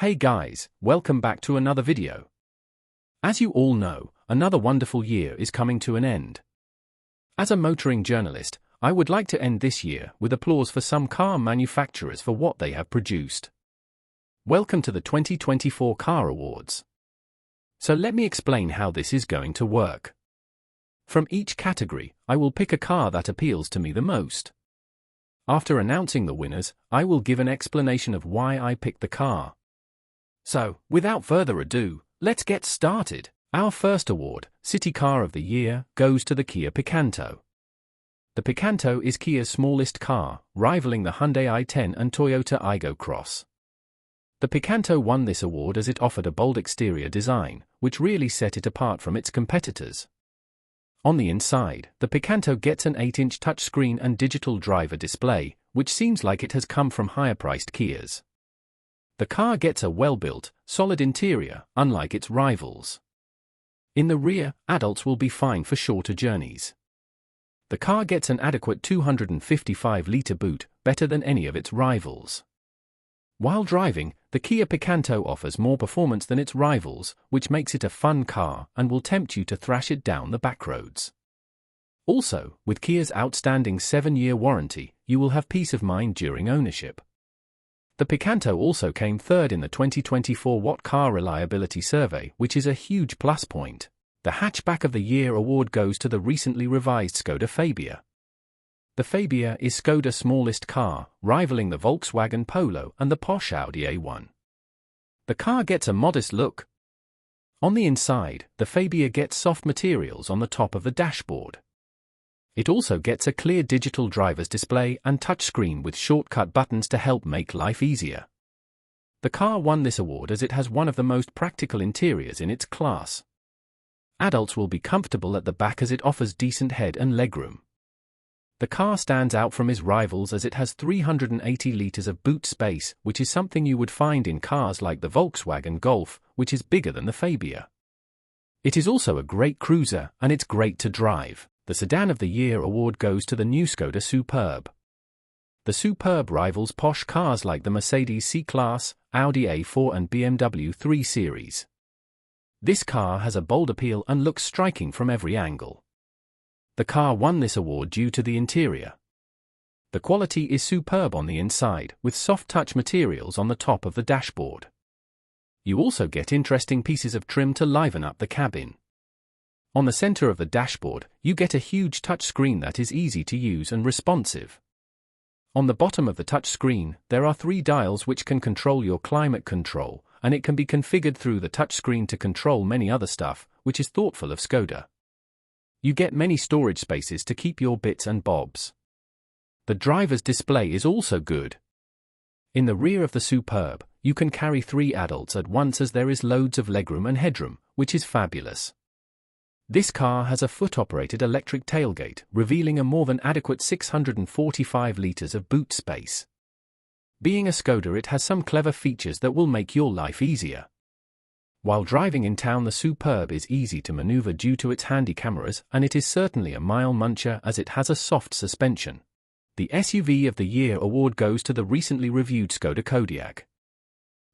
Hey guys, welcome back to another video. As you all know, another wonderful year is coming to an end. As a motoring journalist, I would like to end this year with applause for some car manufacturers for what they have produced. Welcome to the 2024 Car Awards. So let me explain how this is going to work. From each category, I will pick a car that appeals to me the most. After announcing the winners, I will give an explanation of why I picked the car. So, without further ado, let's get started. Our first award, City Car of the Year, goes to the Kia Picanto. The Picanto is Kia's smallest car, rivaling the Hyundai i10 and Toyota Aygo Cross. The Picanto won this award as it offered a bold exterior design, which really set it apart from its competitors. On the inside, the Picanto gets an 8-inch touchscreen and digital driver display, which seems like it has come from higher-priced Kias. The car gets a well-built, solid interior, unlike its rivals. In the rear, adults will be fine for shorter journeys. The car gets an adequate 255-litre boot, better than any of its rivals. While driving, the Kia Picanto offers more performance than its rivals, which makes it a fun car and will tempt you to thrash it down the backroads. Also, with Kia's outstanding 7-year warranty, you will have peace of mind during ownership. The Picanto also came third in the 2024 What Car Reliability Survey, which is a huge plus point. The Hatchback of the Year award goes to the recently revised Skoda Fabia. The Fabia is Skoda's smallest car, rivaling the Volkswagen Polo and the posh Audi A1. The car gets a modest look. On the inside, the Fabia gets soft materials on the top of the dashboard. It also gets a clear digital driver's display and touchscreen with shortcut buttons to help make life easier. The car won this award as it has one of the most practical interiors in its class. Adults will be comfortable at the back as it offers decent head and legroom. The car stands out from its rivals as it has 380 litres of boot space, which is something you would find in cars like the Volkswagen Golf, which is bigger than the Fabia. It is also a great cruiser, and it's great to drive. The Sedan of the Year award goes to the new Skoda Superb. The Superb rivals posh cars like the Mercedes C-Class, Audi A4 and BMW 3 Series. This car has a bold appeal and looks striking from every angle. The car won this award due to the interior. The quality is superb on the inside, with soft touch materials on the top of the dashboard. You also get interesting pieces of trim to liven up the cabin. On the center of the dashboard, you get a huge touch screen that is easy to use and responsive. On the bottom of the touch screen, there are 3 dials which can control your climate control, and it can be configured through the touchscreen to control many other stuff, which is thoughtful of Skoda. You get many storage spaces to keep your bits and bobs. The driver's display is also good. In the rear of the Superb, you can carry 3 adults at once as there is loads of legroom and headroom, which is fabulous. This car has a foot-operated electric tailgate, revealing a more than adequate 645 litres of boot space. Being a Skoda, it has some clever features that will make your life easier. While driving in town, the Superb is easy to maneuver due to its handy cameras, and it is certainly a mile muncher as it has a soft suspension. The SUV of the Year award goes to the recently reviewed Skoda Kodiaq.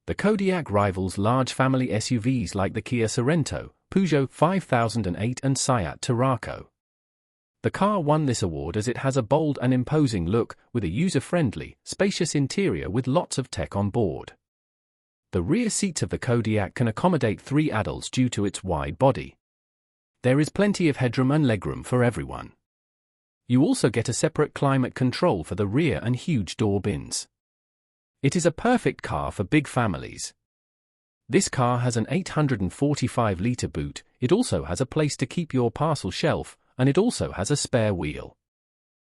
The Kodiaq rivals large family SUVs like the Kia Sorento, Peugeot 5008 and Seat Tarraco. The car won this award as it has a bold and imposing look, with a user-friendly, spacious interior with lots of tech on board. The rear seats of the Kodiaq can accommodate 3 adults due to its wide body. There is plenty of headroom and legroom for everyone. You also get a separate climate control for the rear and huge door bins. It is a perfect car for big families. This car has an 845-litre boot, it also has a place to keep your parcel shelf, and it also has a spare wheel.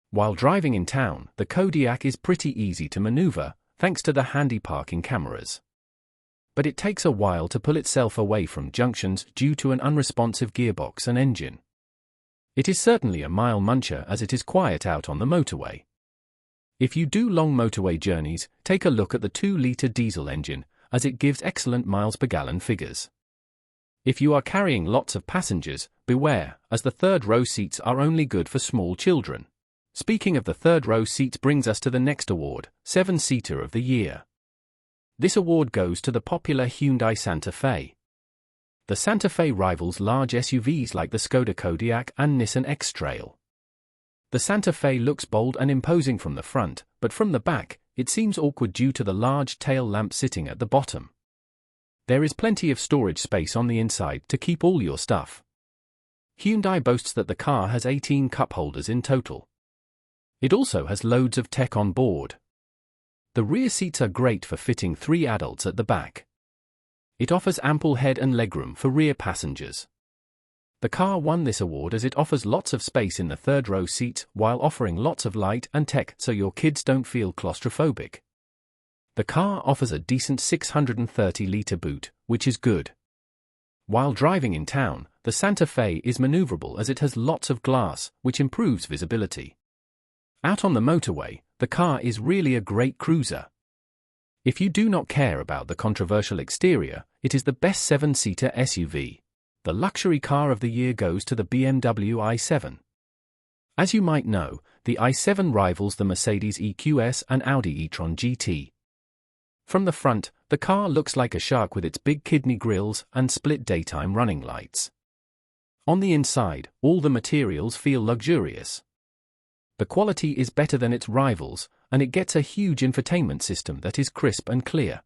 While driving in town, the Kodiaq is pretty easy to maneuver, thanks to the handy parking cameras. But it takes a while to pull itself away from junctions due to an unresponsive gearbox and engine. It is certainly a mile muncher as it is quiet out on the motorway. If you do long motorway journeys, take a look at the 2-litre diesel engine, as it gives excellent miles per gallon figures. If you are carrying lots of passengers, beware, as the third-row seats are only good for small children. Speaking of the third-row seats brings us to the next award, 7-Seater of the Year. This award goes to the popular Hyundai Santa Fe. The Santa Fe rivals large SUVs like the Skoda Kodiaq and Nissan X-Trail. The Santa Fe looks bold and imposing from the front, but from the back, it seems awkward due to the large tail lamp sitting at the bottom. There is plenty of storage space on the inside to keep all your stuff. Hyundai boasts that the car has 18 cup holders in total. It also has loads of tech on board. The rear seats are great for fitting 3 adults at the back. It offers ample head and legroom for rear passengers. The car won this award as it offers lots of space in the third row seats while offering lots of light and tech so your kids don't feel claustrophobic. The car offers a decent 630-litre boot, which is good. While driving in town, the Santa Fe is maneuverable as it has lots of glass, which improves visibility. Out on the motorway, the car is really a great cruiser. If you do not care about the controversial exterior, it is the best 7-seater SUV. The luxury car of the year goes to the BMW i7. As you might know, the i7 rivals the Mercedes EQS and Audi e-tron GT. From the front, the car looks like a shark with its big kidney grills and split daytime running lights. On the inside, all the materials feel luxurious. The quality is better than its rivals, and it gets a huge infotainment system that is crisp and clear.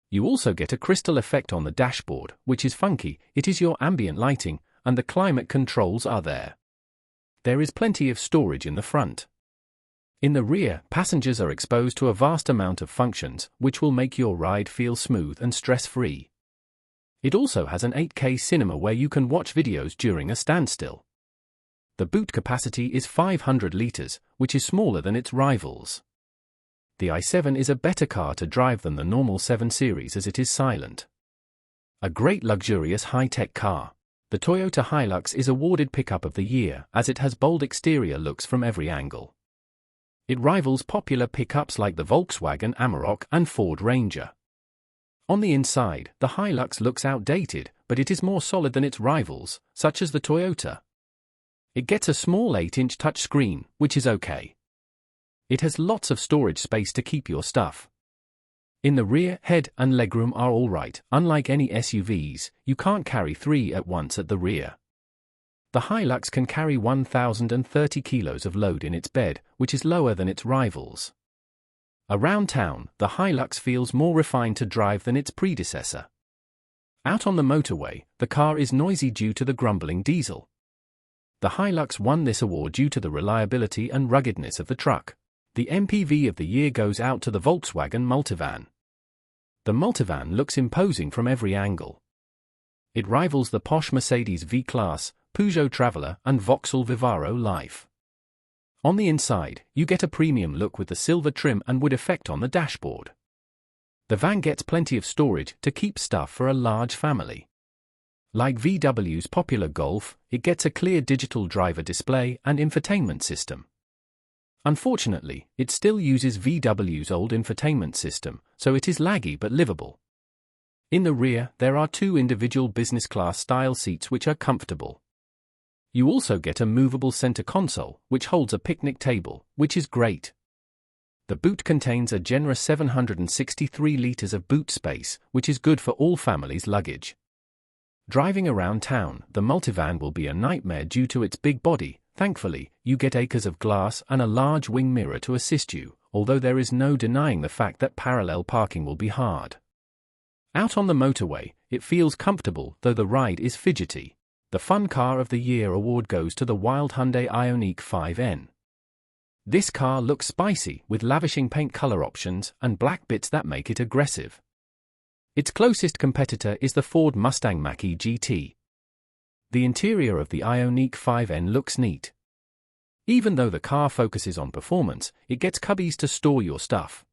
You also get a crystal effect on the dashboard, which is funky. It is your ambient lighting, and the climate controls are there. There is plenty of storage in the front. In the rear, passengers are exposed to a vast amount of functions, which will make your ride feel smooth and stress-free. It also has an 8K cinema where you can watch videos during a standstill. The boot capacity is 500 litres, which is smaller than its rivals. The i7 is a better car to drive than the normal 7 Series as it is silent. A great luxurious high-tech car. The Toyota Hilux is awarded Pickup of the Year as it has bold exterior looks from every angle. It rivals popular pickups like the Volkswagen Amarok and Ford Ranger. On the inside, the Hilux looks outdated, but it is more solid than its rivals, such as the Toyota. It gets a small 8-inch touchscreen, which is okay. It has lots of storage space to keep your stuff. In the rear, head and legroom are alright. Unlike any SUVs, you can't carry 3 at once at the rear. The Hilux can carry 1,030 kilos of load in its bed, which is lower than its rivals. Around town, the Hilux feels more refined to drive than its predecessor. Out on the motorway, the car is noisy due to the grumbling diesel. The Hilux won this award due to the reliability and ruggedness of the truck. The MPV of the year goes out to the Volkswagen Multivan. The Multivan looks imposing from every angle. It rivals the posh Mercedes V-Class, Peugeot Traveller and Vauxhall Vivaro Life. On the inside, you get a premium look with the silver trim and wood effect on the dashboard. The van gets plenty of storage to keep stuff for a large family. Like VW's popular Golf, it gets a clear digital driver display and infotainment system. Unfortunately, it still uses VW's old infotainment system, so it is laggy but livable. In the rear, there are 2 individual business class style seats which are comfortable. You also get a movable center console, which holds a picnic table, which is great. The boot contains a generous 763 liters of boot space, which is good for all families' luggage. Driving around town, the Multivan will be a nightmare due to its big body. Thankfully, you get acres of glass and a large wing mirror to assist you, although there is no denying the fact that parallel parking will be hard. Out on the motorway, it feels comfortable, though the ride is fidgety. The Fun Car of the Year award goes to the wild Hyundai Ioniq 5N. This car looks spicy, with lavishing paint color options and black bits that make it aggressive. Its closest competitor is the Ford Mustang Mach-E GT. The interior of the Ioniq 5N looks neat. Even though the car focuses on performance, it gets cubbies to store your stuff.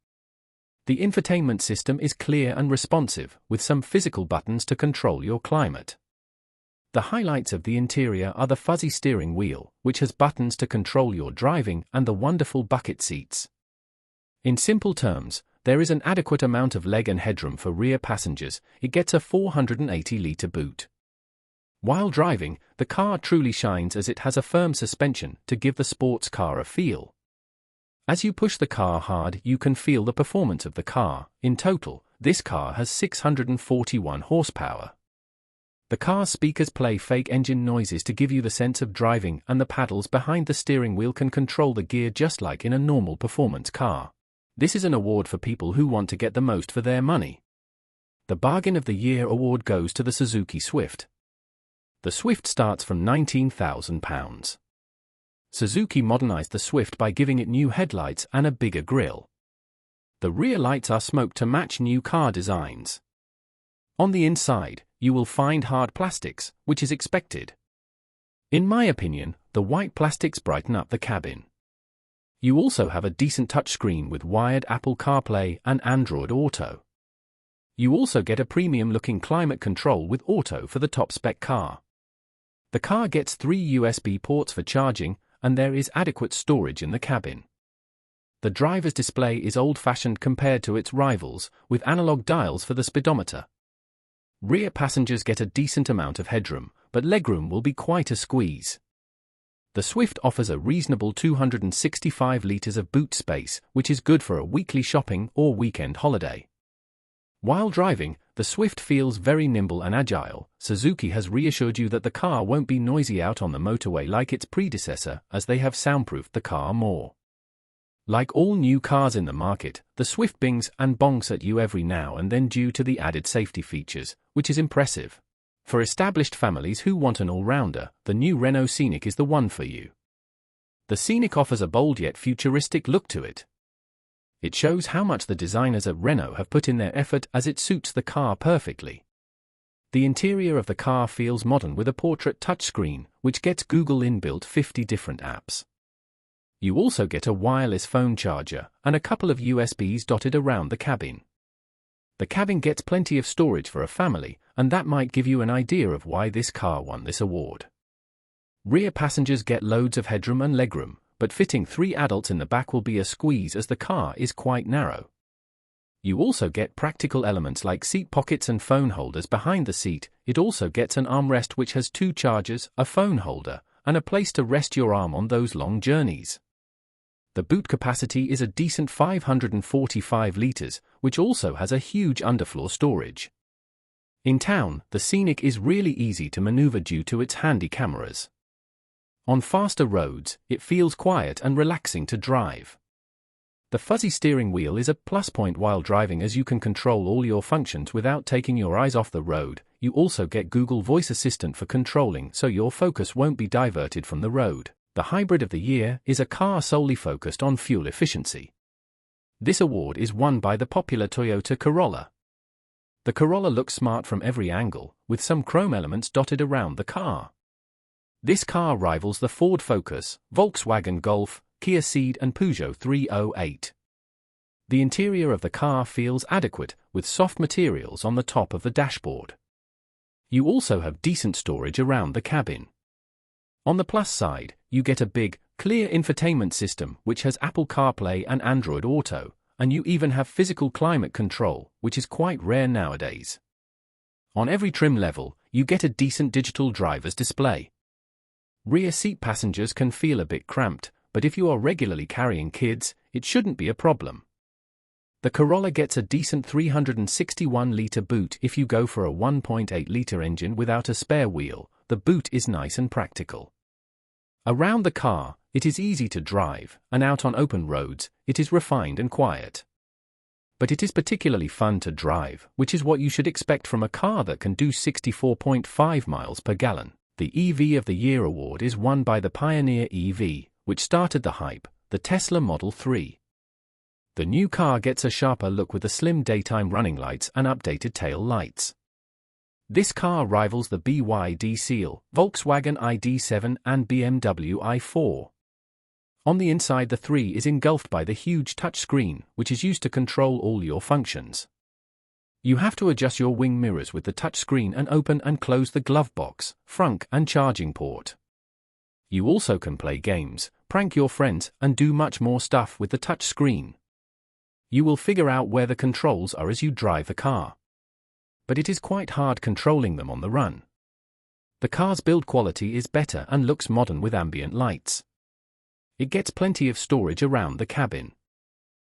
The infotainment system is clear and responsive, with some physical buttons to control your climate. The highlights of the interior are the fuzzy steering wheel, which has buttons to control your driving, and the wonderful bucket seats. In simple terms, there is an adequate amount of leg and headroom for rear passengers. It gets a 480-litre boot. While driving, the car truly shines as it has a firm suspension to give the sports car a feel. As you push the car hard, you can feel the performance of the car. In total, this car has 641 horsepower. The car's speakers play fake engine noises to give you the sense of driving, and the paddles behind the steering wheel can control the gear just like in a normal performance car. This is an award for people who want to get the most for their money. The Bargain of the Year award goes to the Suzuki Swift. The Swift starts from £19,000. Suzuki modernized the Swift by giving it new headlights and a bigger grille. The rear lights are smoked to match new car designs. On the inside, you will find hard plastics, which is expected. In my opinion, the white plastics brighten up the cabin. You also have a decent touchscreen with wired Apple CarPlay and Android Auto. You also get a premium-looking climate control with Auto for the top-spec car. The car gets 3 USB ports for charging, and there is adequate storage in the cabin. The driver's display is old-fashioned compared to its rivals, with analog dials for the speedometer. Rear passengers get a decent amount of headroom, but legroom will be quite a squeeze. The Swift offers a reasonable 265 litres of boot space, which is good for a weekly shopping or weekend holiday. While driving, the Swift feels very nimble and agile. Suzuki has reassured you that the car won't be noisy out on the motorway like its predecessor, as they have soundproofed the car more. Like all new cars in the market, the Swift bings and bonks at you every now and then due to the added safety features, which is impressive. For established families who want an all-rounder, the new Renault Scenic is the one for you. The Scenic offers a bold yet futuristic look to it. It shows how much the designers at Renault have put in their effort, as it suits the car perfectly. The interior of the car feels modern with a portrait touchscreen, which gets Google inbuilt 50 different apps. You also get a wireless phone charger and a couple of USBs dotted around the cabin. The cabin gets plenty of storage for a family, and that might give you an idea of why this car won this award. Rear passengers get loads of headroom and legroom, but fitting 3 adults in the back will be a squeeze as the car is quite narrow. You also get practical elements like seat pockets and phone holders behind the seat. It also gets an armrest which has 2 chargers, a phone holder, and a place to rest your arm on those long journeys. The boot capacity is a decent 545 litres, which also has a huge underfloor storage. In town, the Scenic is really easy to maneuver due to its handy cameras. On faster roads, it feels quiet and relaxing to drive. The fuzzy steering wheel is a plus point while driving, as you can control all your functions without taking your eyes off the road. You also get Google Voice Assistant for controlling, so your focus won't be diverted from the road. The Hybrid of the Year is a car solely focused on fuel efficiency. This award is won by the popular Toyota Corolla. The Corolla looks smart from every angle, with some chrome elements dotted around the car. This car rivals the Ford Focus, Volkswagen Golf, Kia Ceed and Peugeot 308. The interior of the car feels adequate, with soft materials on the top of the dashboard. You also have decent storage around the cabin. On the plus side, you get a big, clear infotainment system which has Apple CarPlay and Android Auto, and you even have physical climate control, which is quite rare nowadays. On every trim level, you get a decent digital driver's display. Rear seat passengers can feel a bit cramped, but if you are regularly carrying kids, it shouldn't be a problem. The Corolla gets a decent 361-litre boot if you go for a 1.8-litre engine without a spare wheel. The boot is nice and practical. Around the car, it is easy to drive, and out on open roads, it is refined and quiet. But it is particularly fun to drive, which is what you should expect from a car that can do 64.5 miles per gallon. The EV of the Year award is won by the Pioneer EV, which started the hype, the Tesla Model 3. The new car gets a sharper look with the slim daytime running lights and updated tail lights. This car rivals the BYD Seal, Volkswagen ID.7 and BMW i4. On the inside, the 3 is engulfed by the huge touchscreen, which is used to control all your functions. You have to adjust your wing mirrors with the touchscreen and open and close the glove box, frunk and charging port. You also can play games, prank your friends, and do much more stuff with the touchscreen. You will figure out where the controls are as you drive the car. But it is quite hard controlling them on the run. The car's build quality is better and looks modern with ambient lights. It gets plenty of storage around the cabin.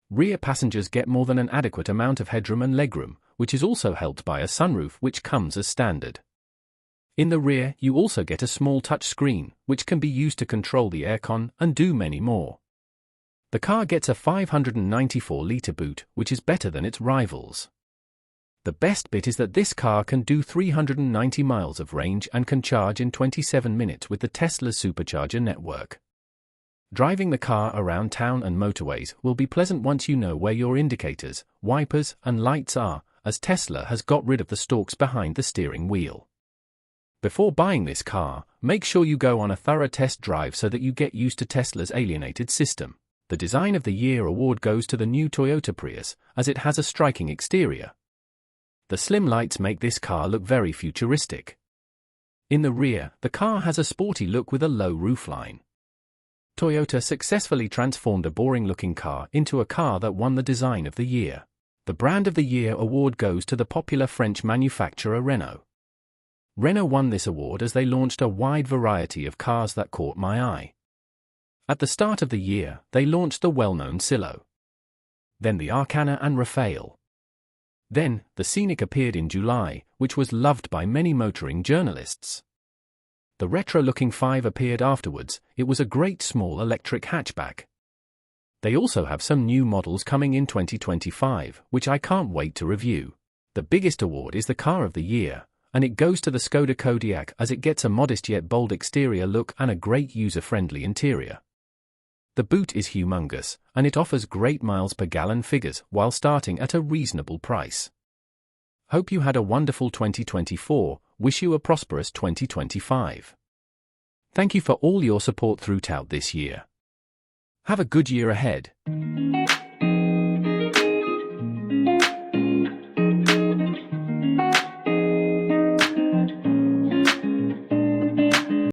Rear passengers get more than an adequate amount of headroom and legroom, which is also helped by a sunroof which comes as standard. In the rear, you also get a small touch screen, which can be used to control the aircon and do many more. The car gets a 594-litre boot, which is better than its rivals. The best bit is that this car can do 390 miles of range and can charge in 27 minutes with the Tesla's supercharger network. Driving the car around town and motorways will be pleasant once you know where your indicators, wipers, and lights are, as Tesla has got rid of the stalks behind the steering wheel. Before buying this car, make sure you go on a thorough test drive so that you get used to Tesla's alienated system. The Design of the Year award goes to the new Toyota Prius, as it has a striking exterior. The slim lights make this car look very futuristic. In the rear, the car has a sporty look with a low roofline. Toyota successfully transformed a boring-looking car into a car that won the Design of the Year. The Brand of the Year award goes to the popular French manufacturer Renault. Renault won this award as they launched a wide variety of cars that caught my eye. At the start of the year, they launched the well-known Silo. Then the Arcana and Rafale. Then, the Scenic appeared in July, which was loved by many motoring journalists. The retro-looking 5 appeared afterwards. It was a great small electric hatchback. They also have some new models coming in 2025, which I can't wait to review. The biggest award is the Car of the Year, and it goes to the Skoda Kodiaq as it gets a modest yet bold exterior look and a great user-friendly interior. The boot is humongous, and it offers great miles per gallon figures while starting at a reasonable price. Hope you had a wonderful 2024, wish you a prosperous 2025. Thank you for all your support throughout this year. Have a good year ahead.